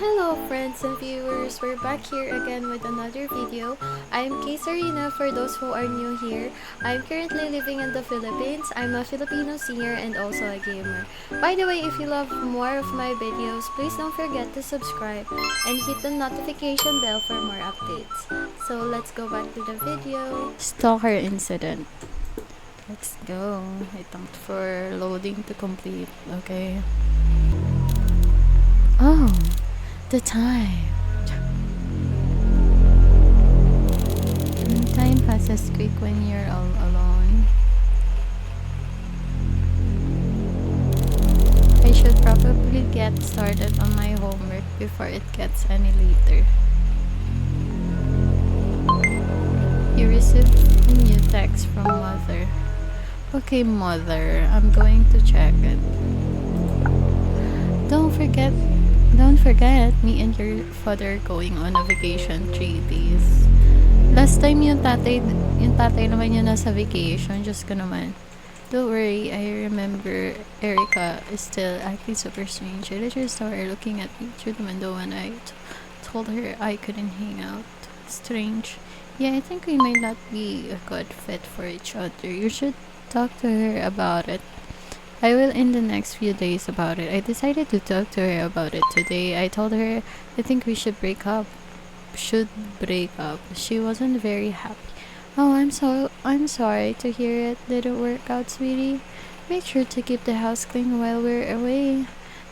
Hello friends and viewers, we're back here again with another video. I'm Kay Sarina for those who are new here. I'm currently living in the Philippines. I'm a Filipino singer and also a gamer. By the way, if you love more of my videos, please don't forget to subscribe and hit the notification bell for more updates. So let's go back to the video. Stalker incident. Let's go. I thanked for loading to complete. Okay. Oh, the time. Time passes quick when you're all alone. I should probably get started on my homework before it gets any later. You received a new text from mother. Okay, mother, I'm going to check it. Don't forget, me and your father going on a vacation 3 days. Last time yung tatay naman yung nasa vacation, just ko naman. Don't worry, I remember Erica is still acting super strange. I literally saw her looking at me through the window when I told her I couldn't hang out. Strange. Yeah, I think we might not be a good fit for each other. You should talk to her about it. I will in the next few days about it. I decided to talk to her about it today. I told her I think we should break up. She wasn't very happy. Oh, I'm sorry to hear it didn't work out, sweetie. Make sure to keep the house clean while we're away.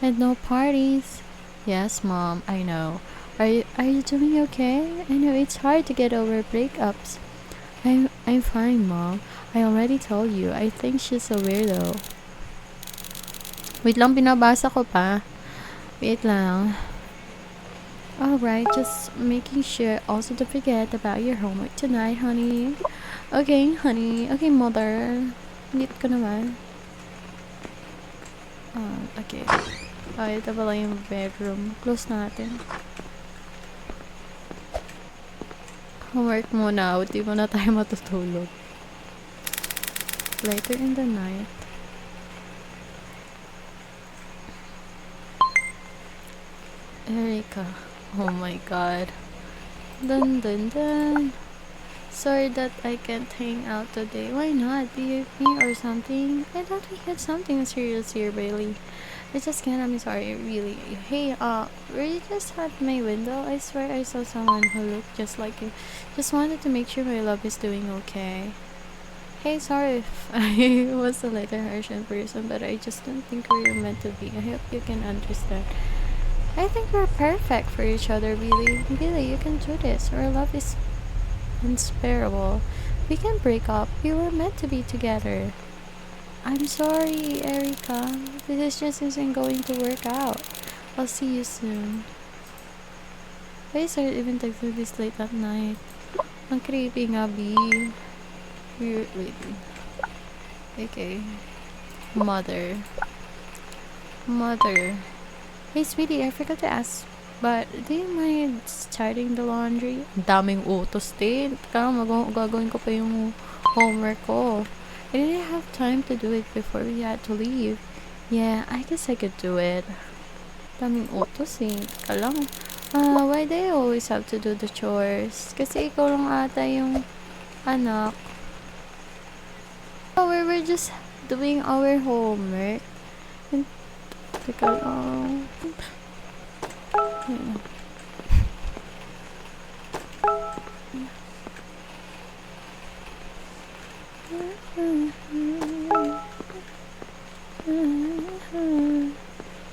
And no parties. Yes, Mom, I know. Are you doing okay? I know it's hard to get over breakups. I'm fine, Mom. I already told you. I think she's a weirdo. Wait lang, binabasa ko pa. Wait lang. Alright, just making sure also to forget about your homework tonight, honey. Okay, honey. Okay, mother. Lit ko naman. Okay. Ito pala yung bedroom. Close natin. Homework muna. Di mo na tayo matutulog. Later in the night. Erica. Oh my god. Dun dun dun. Sorry that I can't hang out today. Why not? Do you have me or something? I thought we had something serious here, Bailey. I just can't. I'm sorry, really. Hey, were you just at my window? I swear I saw someone who looked just like you. Just wanted to make sure my love is doing okay. Hey, sorry if I was a little harsh in person, but I just don't think we were meant to be. I hope you can understand. I think we're perfect for each other, Billy. Billy, you can do this. Our love is unsparable. We can break up. We were meant to be together. I'm sorry, Erica. This just isn't going to work out. I'll see you soon. Why is I even texting this late at night? Ang creepy nga, B. Weird. Wait. Okay. Mother. Hey, sweetie, I forgot to ask, but do you mind starting the laundry? Ang daming utos din. Gagawin ko pa yung homework ko. I didn't have time to do it before we had to leave. Yeah, I guess I could do it. Daming utos eh. Teka lang. Why do you always have to do the chores? Kasi ikaw lang ata yung anak. Oh, we're just doing our homework. Teka lang.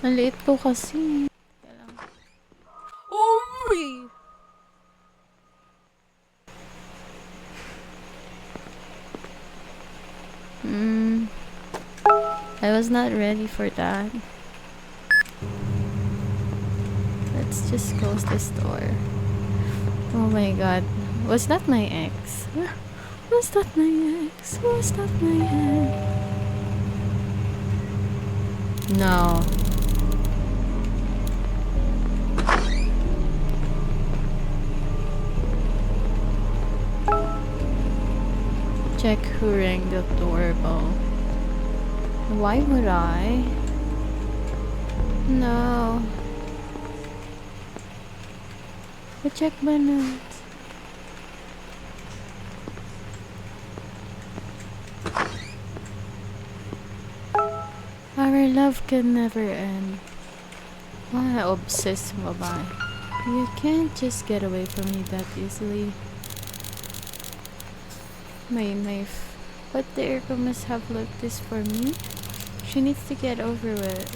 Ang liit ko kasi. Teka lang. Uy! I was not ready for that. Let's just close this door. Oh my god. Was that my ex? Was that my ex? No. Check who rang the doorbell. Why would I? No. Check bananas. Our love can never end. Why obsessed mo ba? You can't just get away from me that easily. My knife. But the Erica must have looked this for me. She needs to get over it.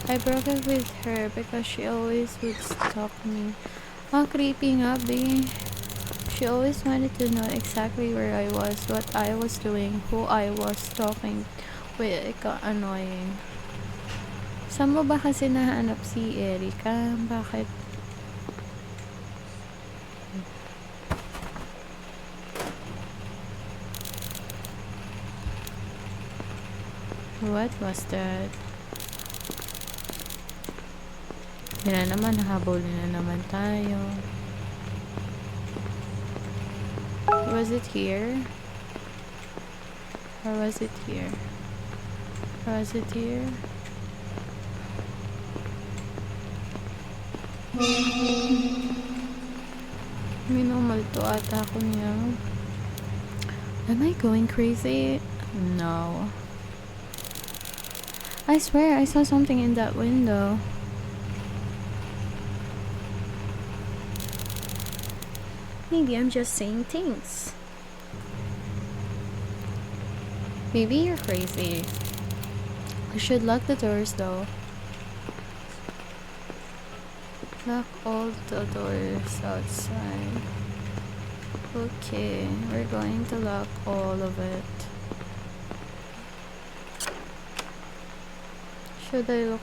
I broke up with her because she always would stalk me. Creepy nga, babe. She always wanted to know exactly where I was, what I was doing, who I was talking with. Annoying. Saan mo ba kasi nahanap si Erica? Bakit? What was that? Yan na naman, habulin na naman tayo. Was it here? Or was it here? Or was it here? Minumalto ata ako niya. Am I going crazy? No. I swear I saw something in that window. Maybe I'm just saying things. Maybe you're crazy. We should lock the doors though. Lock all the doors outside. Okay, we're going to lock all of it. Should I look?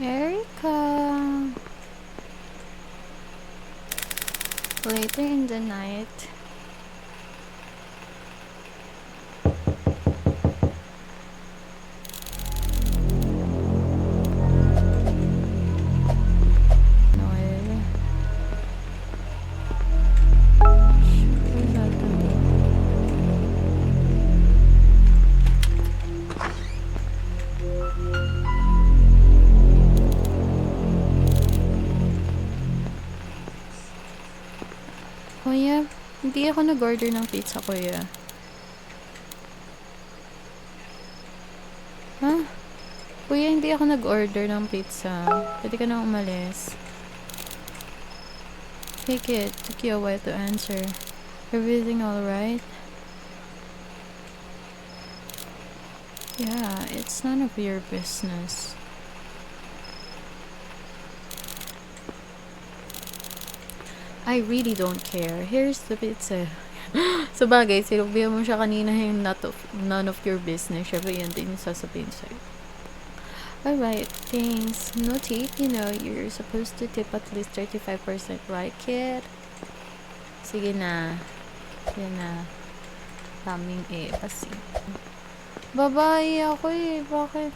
Erica! Later in the night. Kuya, hindi ako nag-order ng pizza, kuya. Ha? Kuya, hindi ako nag-order ng pizza. Pwede ka na umalis. Hey kid, took you a while to answer. Everything alright? Yeah, it's none of your business. I really don't care. Here's the pizza. Sabagay, sinubihan mo siya kanina yung none of your business. Syempre, yan din yung sasabihin sa'yo. Alright, thanks. No tip, you know, you're supposed to tip at least 35%, right, kid? Sige na. Sige na. Daming kasi. Babae ako eh. Bakit?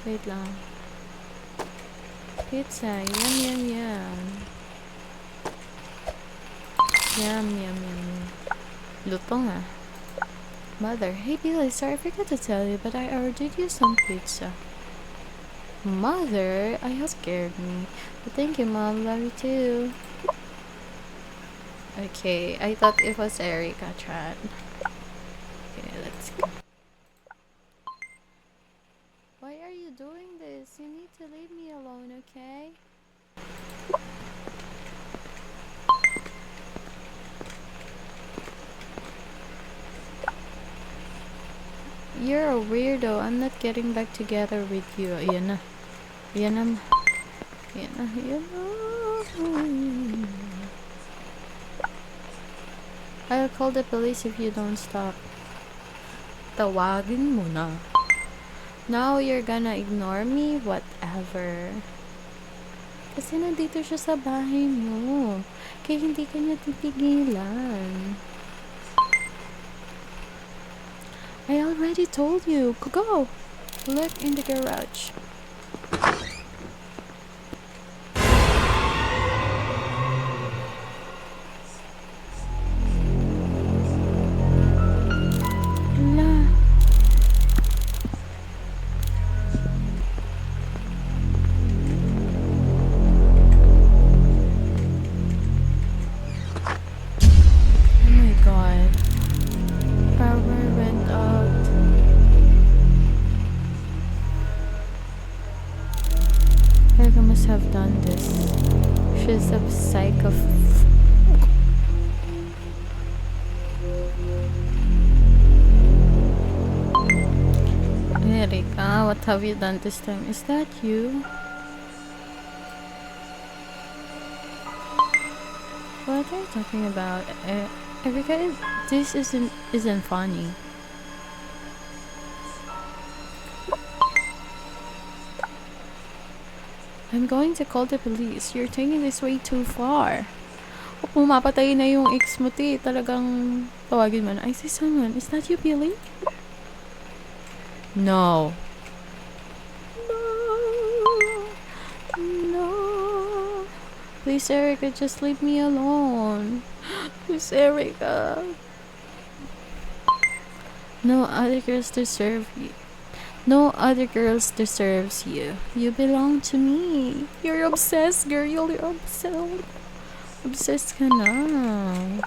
Wait lang. Pizza. Yum, yum, yum. Yum, yum, yum. Luto nga. Mother, hey Billy, sorry I forgot to tell you, but I ordered you some pizza. Mother, you scared me. But thank you, Mom. Love you too. Okay, I thought it was Erica Chan. Okay, let's go. Why are you doing this? You need to leave me alone, okay? You're a weirdo. I'm not getting back together with you. Ayan na. Ayan na. Ayan na. Ayan na. I'll call the police if you don't stop. Tawagin mo na. Now you're gonna ignore me? Whatever. Kasi nandito siya sa bahay mo. Kaya hindi ka niya titigilan. I already told you. Go! Look in the garage. have you done this time? Is that you? What are you talking about? Erica, this isn't funny. I'm going to call the police. You're taking this way too far. O pumapatay na yung ex mo, te. Talagang tawagin mo na. I see someone. Is that you, Billy? No. No. Please, Erica, just leave me alone. Please, Erica. No other girls deserve you. No other girls deserves you. You belong to me. You're obsessed, girl. You're obsessed. Obsessed ka na.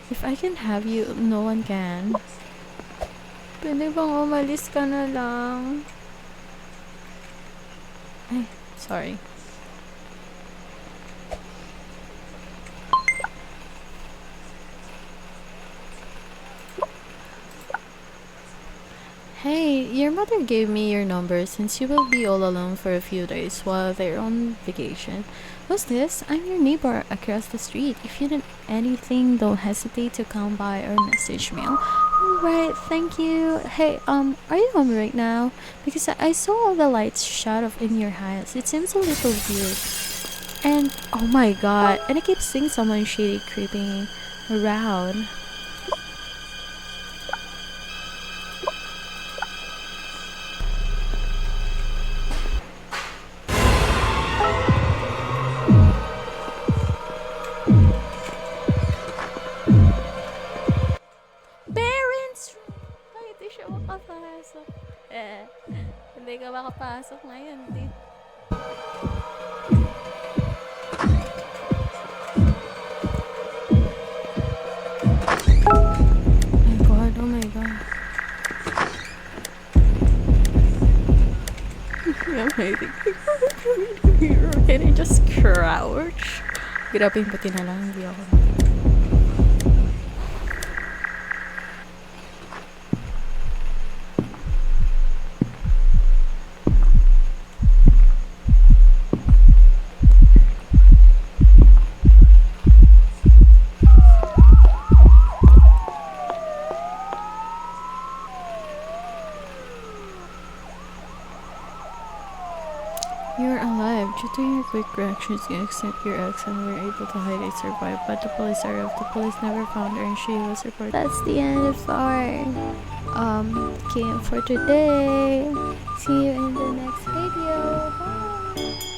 If I can have you, no one can. Pwede bang umalis ka na lang? Ay, sorry. Hey, your mother gave me your number since you will be all alone for a few days while they're on vacation. Who's this? I'm your neighbor across the street. If you need anything, don't hesitate to come by or message me. Alright, thank you. Hey, are you home right now? Because I saw all the lights shut off in your house. It seems a little weird. And, oh my god, and I keep seeing someone shady creeping around. Makapasok. Hindi ka makapasok ngayon, di. Oh my god. Can I just crouch? Grabe yung pati na lang, hindi ako. You're alive. Due to your quick reactions, you accept your ex and were able to hide and survive, but the police never found her and she was reported. That's the end of our game for today. See you in the next video. Bye.